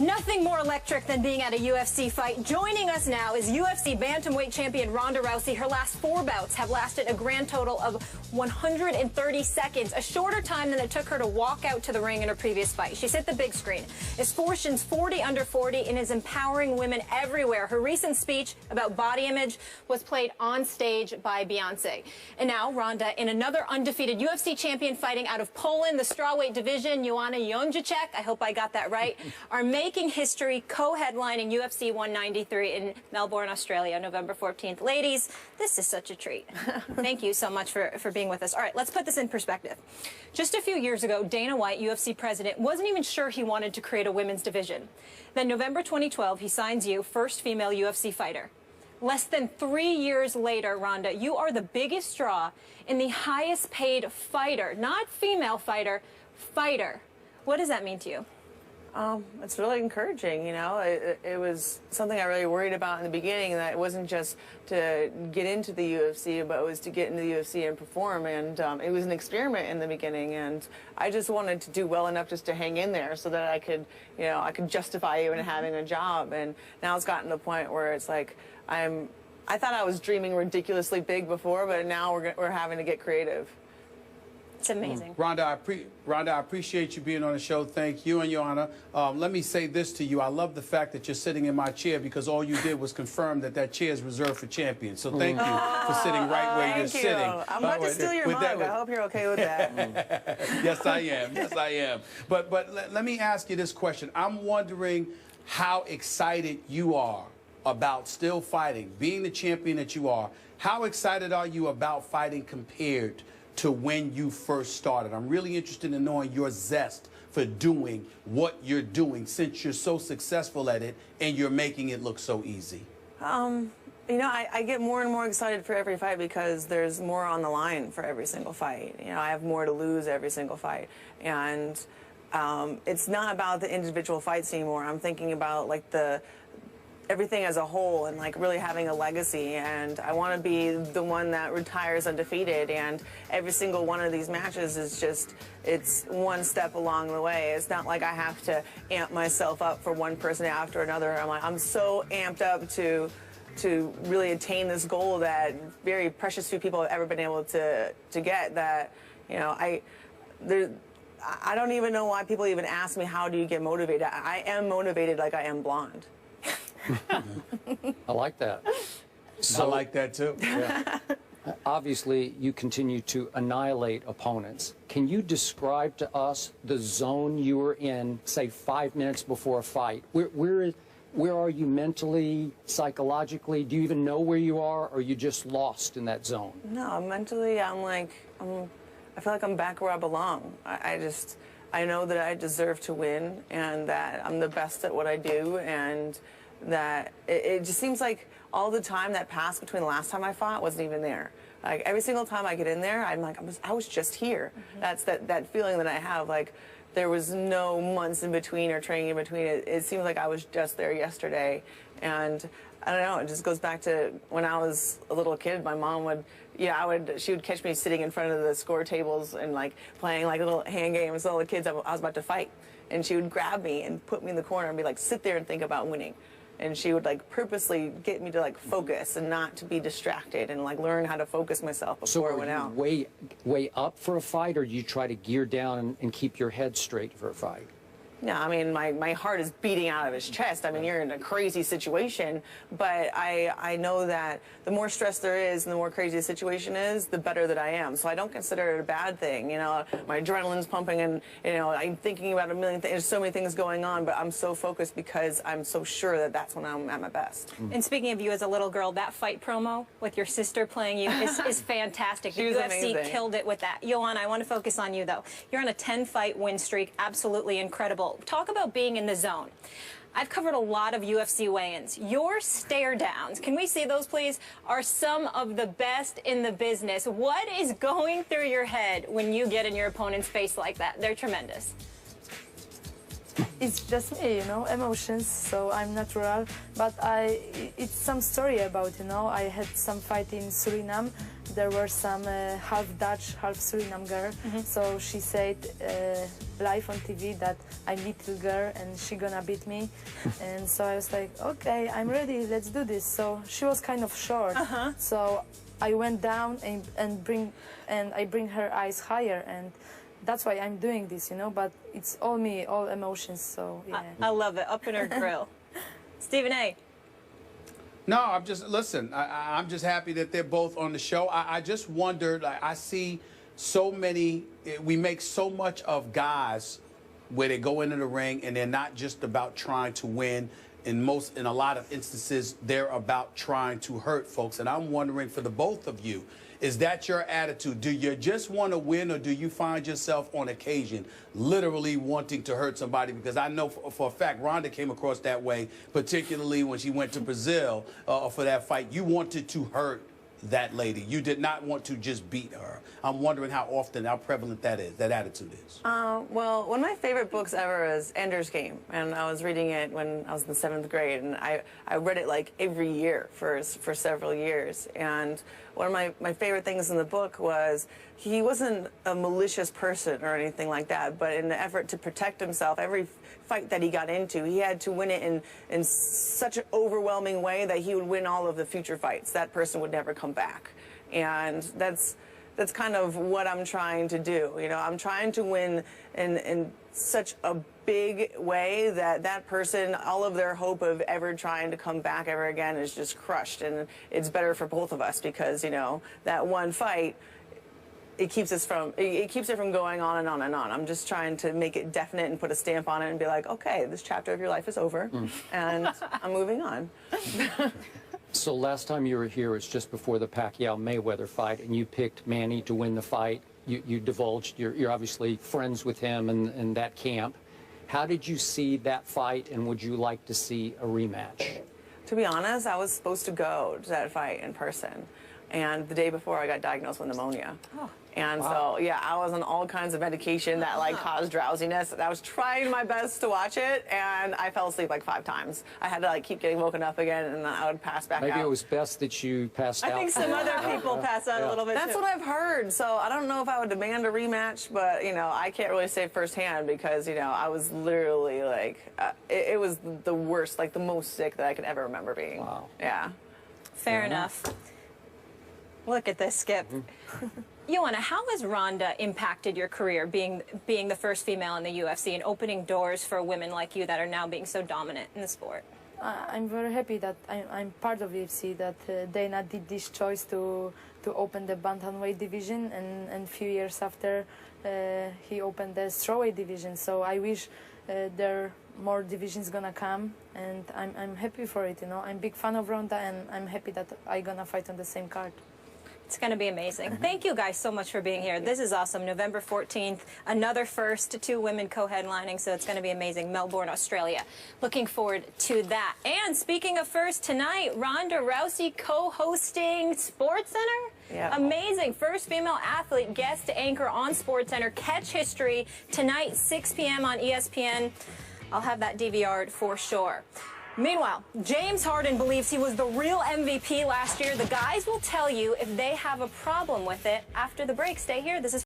Nothing more electric than being at a UFC fight. Joining us now is UFC bantamweight champion Ronda Rousey. Her last 4 bouts have lasted a grand total of 130 seconds, a shorter time than it took her to walk out to the ring in her previous fight. She's hit the big screen, is Fortune's 40 under 40, and is empowering women everywhere. Her recent speech about body image was played on stage by Beyonce. And now Ronda, in another undefeated UFC champion fighting out of Poland, the strawweight division, Joanna Jedrzejc, I hope I got that right, are making history, co-headlining UFC 193 in Melbourne, Australia, November 14th. Ladies, this is such a treat. Thank you so much for being with us. All right, let's put this in perspective. Just a few years ago, Dana White, UFC president, wasn't even sure he wanted to create a women's division. Then November 2012, he signs you, first female UFC fighter. Less than 3 years later, Ronda, you are the biggest draw in the highest paid fighter, not female fighter, fighter. What does that mean to you? It's really encouraging, you know. It was something I really worried about in the beginning, that it wasn't just to get into the UFC, but it was to get into the UFC and perform. And it was an experiment in the beginning, and I just wanted to do well enough just to hang in there so that I could, you know, I could justify even having a job. And now it's gotten to the point where it's like I thought I was dreaming ridiculously big before, but now we're having to get creative. It's amazing. Ronda, I appreciate you being on the show. Thank you and Joanna. Let me say this to you. I love the fact that you're sitting in my chair, because all you did was confirm that that chair is reserved for champions. So thank you for sitting right where you're sitting. I'm about to steal your mug. I hope you're okay with that. Yes, I am. Yes, I am. But let me ask you this question. I'm wondering how excited you are about still fighting, being the champion that you are. How excited are you about fighting compared to when you first started? I'm really interested in knowing your zest for doing what you're doing, since you're so successful at it and you're making it look so easy. You know, I get more and more excited for every fight, because there's more on the line for every single fight. You know, I have more to lose every single fight. And it's not about the individual fights anymore. I'm thinking about like everything as a whole, and like really having a legacy. And I want to be the one that retires undefeated, and every single one of these matches is just, it's one step along the way. It's not like I have to amp myself up for one person after another. I'm so amped up to really attain this goal that very precious few people have ever been able to get, that, you know, I don't even know why people even ask me, how do you get motivated? I am motivated like I am blonde. I like that. So, I like that too. Yeah. Obviously, you continue to annihilate opponents. Can you describe to us the zone you were in, say, 5 minutes before a fight? Where are you mentally, psychologically? Do you even know where you are, or are you just lost in that zone? No, mentally, I feel like I'm back where I belong. I know that I deserve to win, and that I'm the best at what I do, and that it just seems like all the time that passed between the last time I fought wasn't even there. Like every single time I get in there, I'm like, I was just here. That's that feeling that I have, like there was no months in between or training in between. It seems like I was just there yesterday. And I don't know, it just goes back to when I was a little kid. My mom would, she would catch me sitting in front of the score tables and like playing like little hand games with all the kids I was about to fight. And she would grab me and put me in the corner and be like, sit there and think about winning. And she would like purposely get me to like focus and not to be distracted, and like learn how to focus myself before I went out. So are you way up for a fight, or do you try to gear down and keep your head straight for a fight? No, I mean, my heart is beating out of his chest. I mean, you're in a crazy situation, but I know that the more stress there is and the more crazy the situation is, the better that I am. So I don't consider it a bad thing. You know, my adrenaline's pumping, and, you know, I'm thinking about a million things. There's so many things going on, but I'm so focused because I'm so sure that that's when I'm at my best. And speaking of you as a little girl, that fight promo with your sister playing you is fantastic. The UFC amazing. Killed it with that. Joanna, I want to focus on you, though. You're on a 10-fight win streak. Absolutely incredible. Talk about being in the zone. I've covered a lot of UFC weigh-ins. Your stare downs, can we see those please, are some of the best in the business. What is going through your head when you get in your opponent's face like that? They're tremendous. It's just me, you know, emotions, so I'm natural, but it's some story about, you know, I had some fight in Suriname there were some half Dutch, half Suriname girl. So she said live on TV that I'm little girl and she gonna beat me. And so I was like, okay, I'm ready, let's do this. So she was kind of short. So I went down and I bring her eyes higher, and that's why I'm doing this, you know, but it's all me, all emotions, so yeah. I love it, up in her grill. Stephen A. No, I'm just, listen, I'm just happy that they're both on the show. I just wondered, like, I see so many, we make so much of guys where they go into the ring and they're not just about trying to win. In a lot of instances, they're about trying to hurt folks. And I'm wondering, for the both of you, is that your attitude? Do you just want to win, or do you find yourself on occasion literally wanting to hurt somebody? Because I know for a fact Ronda came across that way, particularly when she went to Brazil for that fight. You wanted to hurt that lady. You did not want to just beat her. I'm wondering how often, how prevalent that attitude is. Well, one of my favorite books ever is Ender's Game, and I was reading it when I was in the 7th grade, and I read it like every year for several years. And one of my favorite things in the book was he wasn't a malicious person or anything like that, but in the effort to protect himself, every fight that he got into, he had to win it in such an overwhelming way that he would win all of the future fights. That person would never come back. And that's kind of what I'm trying to do. You know, I'm trying to win in such a big way that person, all of their hope of ever trying to come back ever again is just crushed. And it's better for both of us because, you know, that one fight, it keeps it from going on and on and on. I'm just trying to make it definite and put a stamp on it and be like, okay, this chapter of your life is over, and I'm moving on. So last time you were here was just before the Pacquiao-Mayweather fight, and you picked Manny to win the fight. You divulged you're obviously friends with him and that camp. How did you see that fight, and would you like to see a rematch? To be honest, I was supposed to go to that fight in person. And the day before, I got diagnosed with pneumonia. Oh. And so, yeah, I was on all kinds of medication that, like, caused drowsiness. I was trying my best to watch it, and I fell asleep like 5 times. I had to, like, keep getting woken up again, and then I would pass back out. Maybe it was best that you passed out. I think some other people pass out a little bit, That's too. what I've heard. So I don't know if I would demand a rematch, but, you know, I can't really say firsthand because, you know, I was literally, like, it was the worst, like, the most sick that I could ever remember being. Wow. Yeah. Fair enough. Look at this, Skip. Joanna, how has Ronda impacted your career, being the first female in the UFC and opening doors for women like you that are now being so dominant in the sport? I'm very happy that I'm part of UFC, that Dana did this choice to open the bantamweight division, and a few years after he opened the strawweight division. So I wish there more divisions gonna come, and I'm happy for it. You know, I'm a big fan of Ronda, and I'm happy that I gonna fight on the same card. It's going to be amazing. Thank you guys so much for being here. This is awesome. November 14th, another first, 2 women co-headlining, so it's going to be amazing. Melbourne, Australia. Looking forward to that. And speaking of first, tonight, Ronda Rousey co-hosting SportsCenter. Yeah. Amazing. First female athlete guest anchor on SportsCenter. Catch history tonight, 6 p.m. on ESPN. I'll have that DVR'd for sure. Meanwhile, James Harden believes he was the real MVP last year. The guys will tell you if they have a problem with it after the break. Stay here. This is